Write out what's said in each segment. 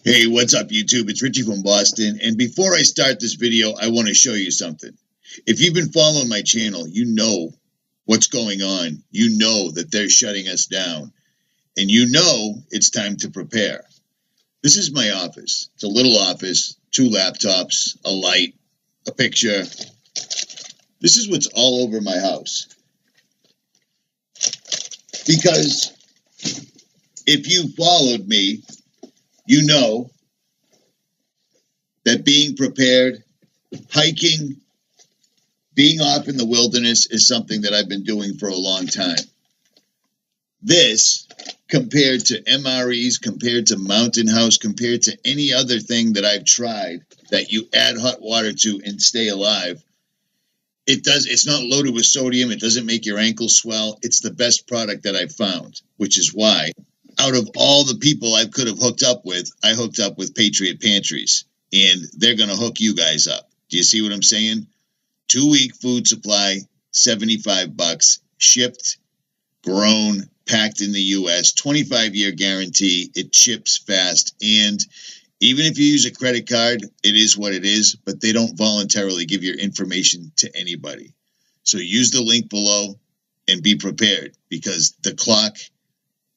Hey, what's up, YouTube? It's Richie from Boston, and before I start this video, I want to show you something. If you've been following my channel, you know what's going on. You know that they're shutting us down, and you know it's time to prepare. This is my office. It's a little office, 2 laptops, a light, a picture. This is what's all over my house. Because if you followed me, you know that being prepared, hiking, being off in the wilderness is something that I've been doing for a long time. This, compared to MREs, compared to Mountain House, compared to any other thing that I've tried that you add hot water to and stay alive, it's not loaded with sodium. It doesn't make your ankles swell. It's the best product that I've found, which is why out of all the people I could have hooked up with, I hooked up with Patriot Pantries, and they're going to hook you guys up. Do you see what I'm saying? 2-week food supply, $75, shipped, grown, packed in the U.S., 25-year guarantee. It ships fast, and even if you use a credit card, it is what it is, but they don't voluntarily give your information to anybody. So use the link below and be prepared, because the clock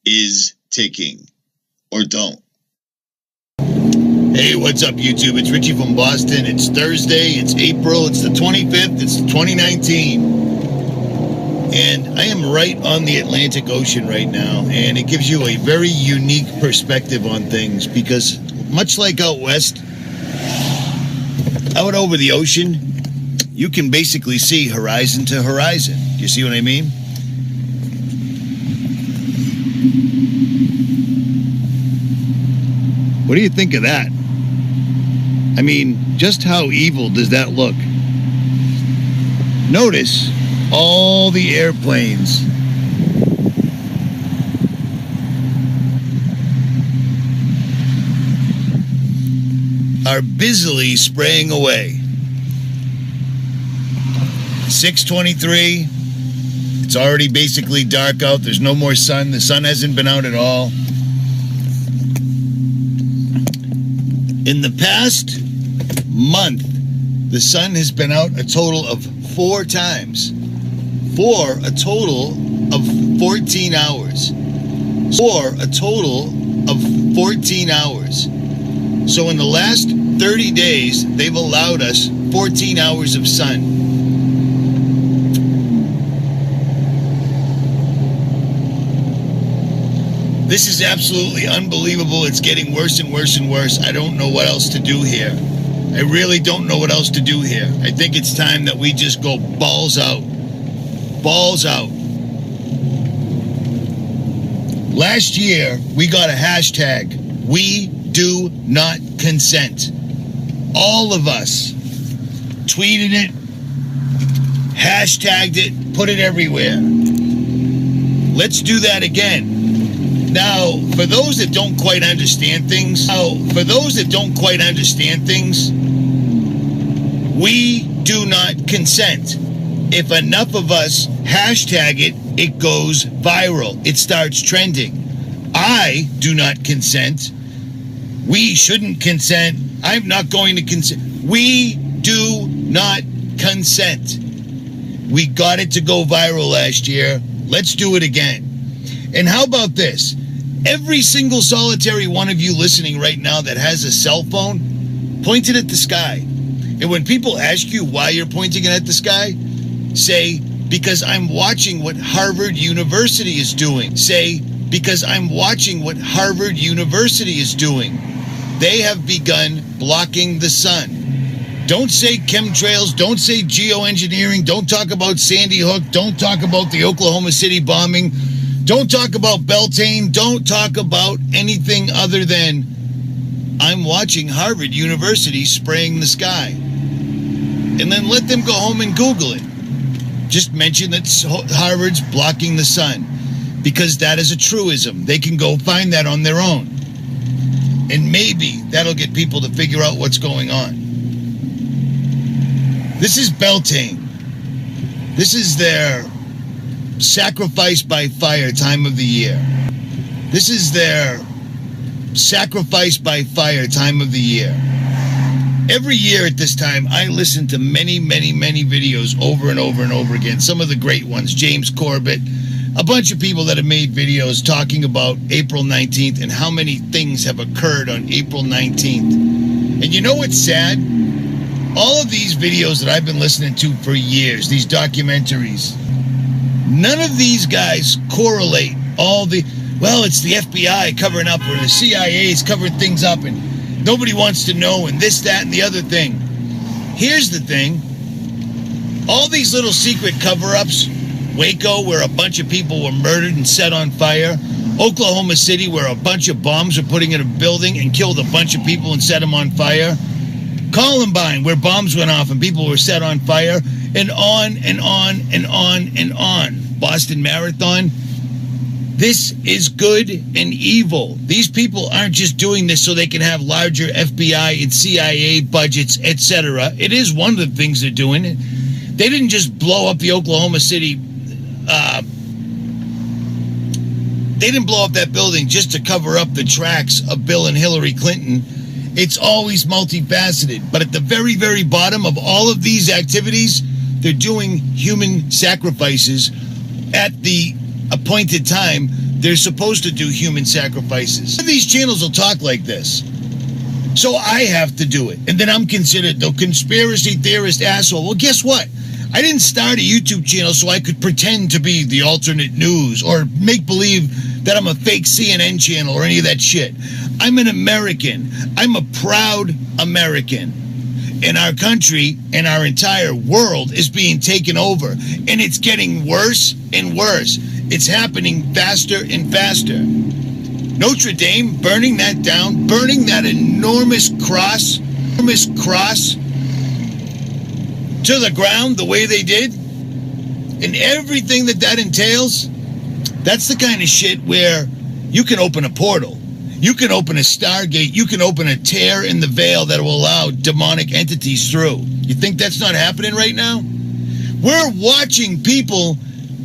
is ticking, or don't. Hey, what's up, YouTube? It's Richie from Boston. It's Thursday, it's April, it's the 25th, it's 2019. And I am right on the Atlantic Ocean right now, and it gives you a very unique perspective on things, because much like out west, out over the ocean, you can basically see horizon to horizon. Do you see what I mean? What do you think of that? I mean, just how evil does that look? Notice all the airplanes. Are busily spraying away. 6:23. It's already basically dark out. There's no more sun. The sun hasn't been out at all. In the past month, the sun has been out a total of 4 times. For a total of 14 hours. For a total of 14 hours. So in the last 30 days, they've allowed us 14 hours of sun. This is absolutely unbelievable. It's getting worse and worse and worse. I don't know what else to do here. I really don't know what else to do here. I think it's time that we just go balls out. Balls out. Last year, we got a hashtag. We do not consent. All of us tweeted it, hashtagged it, put it everywhere. Let's do that again. Now, for those that don't quite understand things, we do not consent. If enough of us hashtag it, it goes viral. It starts trending. I do not consent. We shouldn't consent. I'm not going to consent. We do not consent. We got it to go viral last year. Let's do it again. And how about this? Every single solitary one of you listening right now that has a cell phone, point it at the sky. And when people ask you why you're pointing it at the sky, say, because I'm watching what Harvard University is doing. Say, because I'm watching what Harvard University is doing. They have begun blocking the sun. Don't say chemtrails, don't say geoengineering, don't talk about Sandy Hook, don't talk about the Oklahoma City bombing, don't talk about Beltane, don't talk about anything other than I'm watching Harvard University spraying the sky. And then let them go home and Google it. Just mention that Harvard's blocking the sun, because that is a truism. They can go find that on their own. And maybe that'll get people to figure out what's going on. This is Beltane. This is their sacrifice by fire time of the year. This is their sacrifice by fire time of the year. Every year at this time, I listen to many, many, many videos over and over and over again. Some of the great ones, James Corbett, a bunch of people that have made videos talking about April 19th and how many things have occurred on April 19th. And you know what's sad? All of these videos that I've been listening to for years, these documentaries, none of these guys correlate all the, well, it's the FBI covering up or the CIA is covering things up and nobody wants to know and this, that, and the other thing. Here's the thing. All these little secret cover-ups, Waco, where a bunch of people were murdered and set on fire, Oklahoma City, where a bunch of bombs were putting in a building and killed a bunch of people and set them on fire, Columbine, where bombs went off and people were set on fire, and on and on and on and on. Boston Marathon. This is good and evil. These people aren't just doing this so they can have larger FBI and CIA budgets, etc. It is one of the things they're doing. They didn't just blow up the Oklahoma City. They didn't blow up that building just to cover up the tracks of Bill and Hillary Clinton. It's always multifaceted. But at the very, very bottom of all of these activities, they're doing human sacrifices at the appointed time. They're supposed to do human sacrifices. These channels will talk like this. So I have to do it. And then I'm considered the conspiracy theorist asshole. Well, guess what? I didn't start a YouTube channel so I could pretend to be the alternate news or make believe that I'm a fake CNN channel or any of that shit. I'm an American. I'm a proud American. And our country and our entire world is being taken over. And it's getting worse and worse. It's happening faster and faster. Notre Dame, burning that down, burning that enormous cross to the ground the way they did, and everything that entails, that's the kind of shit where you can open a portal. You can open a stargate. You can open a tear in the veil that will allow demonic entities through. You think that's not happening right now? We're watching people,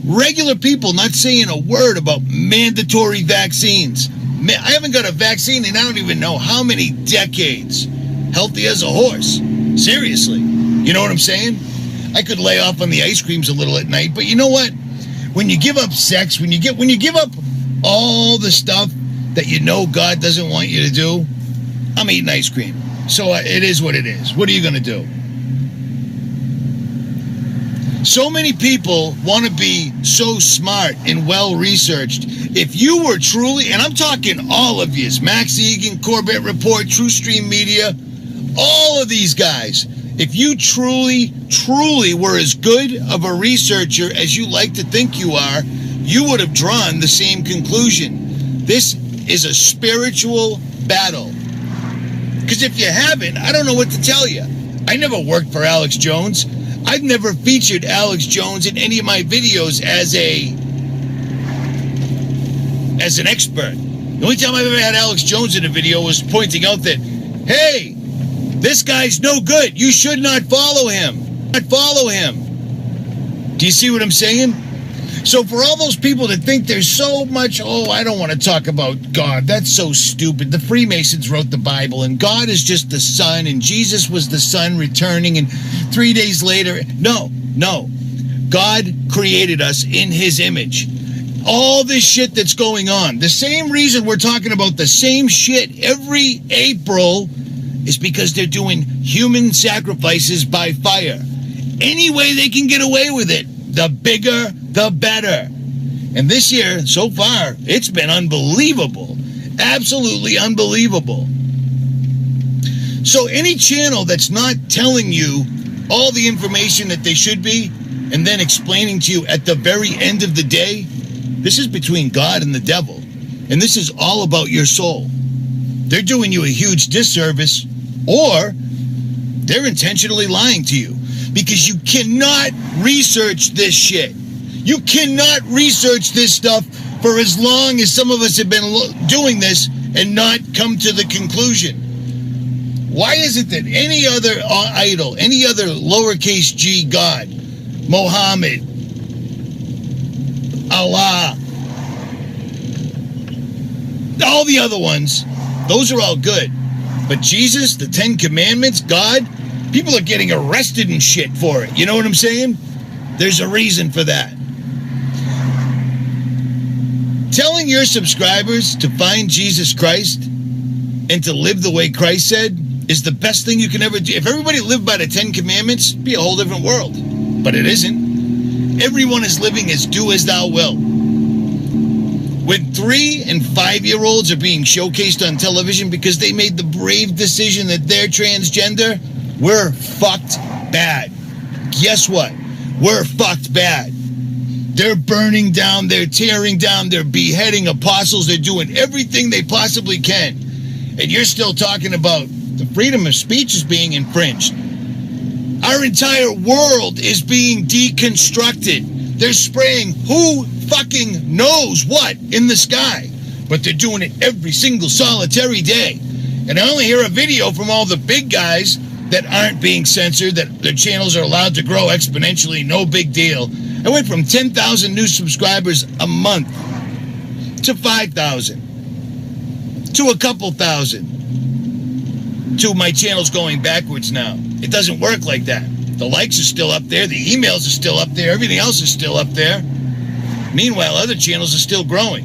regular people, not saying a word about mandatory vaccines. I haven't got a vaccine in I don't even know how many decades. Healthy as a horse. Seriously. You know what I'm saying? I could lay off on the ice creams a little at night, but you know what? When you give up sex, when you give up all the stuff that you know God doesn't want you to do, I'm eating ice cream. So it is what it is. What are you going to do? So many people want to be so smart and well-researched. If you were truly, and I'm talking all of you, Max Egan, Corbett Report, True Stream Media, all of these guys, if you truly, truly were as good of a researcher as you like to think you are, you would have drawn the same conclusion. This is a spiritual battle. Because if you haven't, I don't know what to tell you. I never worked for Alex Jones. I've never featured Alex Jones in any of my videos as an expert. The only time I've ever had Alex Jones in a video was pointing out that, hey, this guy's no good. You should not follow him. Not follow him. Do you see what I'm saying? So for all those people that think there's so much, oh, I don't want to talk about God. That's so stupid. The Freemasons wrote the Bible, and God is just the Son, and Jesus was the Son returning, and 3 days later, no. God created us in his image. All this shit that's going on, the same reason we're talking about the same shit every April is because they're doing human sacrifices by fire. Any way they can get away with it, the bigger, the better. And this year, so far, it's been unbelievable. Absolutely unbelievable. So any channel that's not telling you all the information that they should be and then explaining to you at the very end of the day, this is between God and the devil. And this is all about your soul. They're doing you a huge disservice, or they're intentionally lying to you because you cannot research this shit. You cannot research this stuff for as long as some of us have been doing this and not come to the conclusion. Why is it that any other idol, any other lowercase g god, Mohammed, Allah. All the other ones, those are all good. But Jesus, the 10 Commandments, God, people are getting arrested and shit for it. You know what I'm saying? There's a reason for that. Telling your subscribers to find Jesus Christ and to live the way Christ said is the best thing you can ever do. If everybody lived by the 10 Commandments, it'd be a whole different world. But it isn't. Everyone is living as do as thou wilt. When 3- and 5-year-olds are being showcased on television because they made the brave decision that they're transgender, we're fucked bad. Guess what? We're fucked bad. They're burning down, they're tearing down, they're beheading apostles, they're doing everything they possibly can. And you're still talking about the freedom of speech is being infringed. Our entire world is being deconstructed. They're spraying who fucking knows what in the sky. But they're doing it every single solitary day. And I only hear a video from all the big guys that aren't being censored, that their channels are allowed to grow exponentially, no big deal. I went from 10,000 new subscribers a month to 5,000 to a couple thousand to my channel's going backwards now. It doesn't work like that. The likes are still up there, the emails are still up there, everything else is still up there. Meanwhile, other channels are still growing.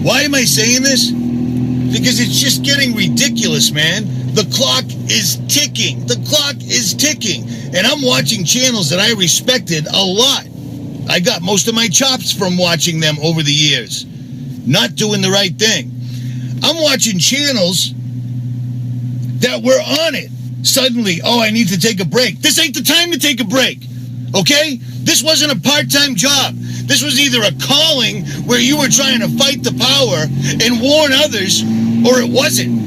Why am I saying this? Because it's just getting ridiculous, man. The clock is ticking. The clock is ticking. And I'm watching channels that I respected a lot. I got most of my chops from watching them over the years. Not doing the right thing. I'm watching channels that were on it. Suddenly, oh, I need to take a break. This ain't the time to take a break. Okay? This wasn't a part-time job. This was either a calling where you were trying to fight the power and warn others, or it wasn't.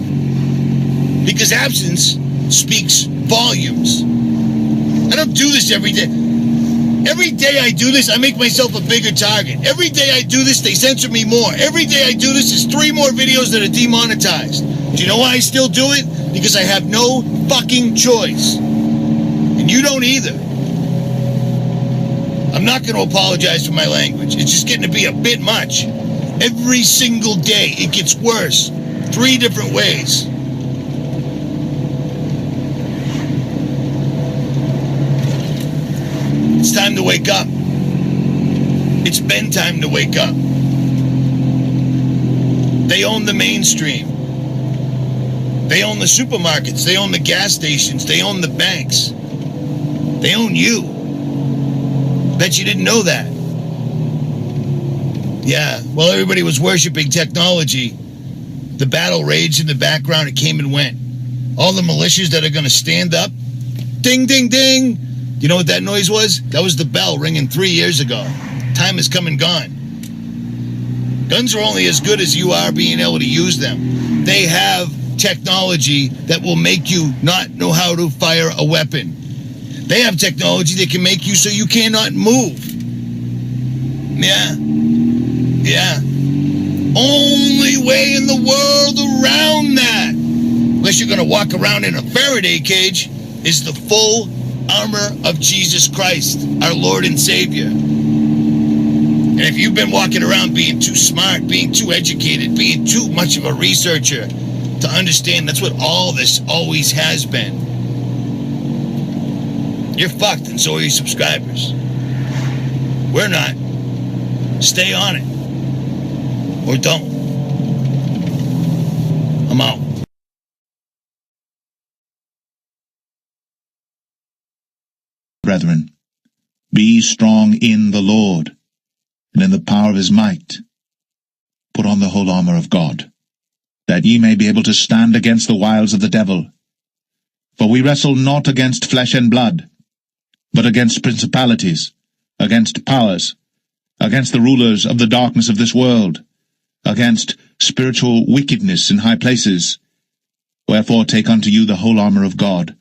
Because absence speaks volumes. I don't do this every day. Every day I do this, I make myself a bigger target. Every day I do this, they censor me more. Every day I do this, there's 3 more videos that are demonetized. Do you know why I still do it? Because I have no fucking choice. And you don't either. I'm not going to apologize for my language. It's just getting to be a bit much. Every single day, it gets worse. 3 different ways. It's time to wake up. It's been time to wake up. They own the mainstream. They own the supermarkets. They own the gas stations. They own the banks. They own you. Bet you didn't know that. Yeah, while everybody was worshiping technology, the battle raged in the background. It came and went. All the militias that are going to stand up, ding, ding, ding. You know what that noise was? That was the bell ringing 3 years ago. Time has come and gone. Guns are only as good as you are being able to use them. They have technology that will make you not know how to fire a weapon. They have technology that can make you so you cannot move. Yeah. Yeah. Only way in the world around that, unless you're going to walk around in a Faraday cage, is the full armor of Jesus Christ, our Lord and Savior. And if you've been walking around being too smart, being too educated, being too much of a researcher to understand that's what all this always has been, you're fucked, and so are your subscribers. We're not. Stay on it. Or don't. I'm out. Brethren, be strong in the Lord, and in the power of his might. Put on the whole armor of God, that ye may be able to stand against the wiles of the devil. For we wrestle not against flesh and blood, but against principalities, against powers, against the rulers of the darkness of this world, against spiritual wickedness in high places. Wherefore take unto you the whole armor of God,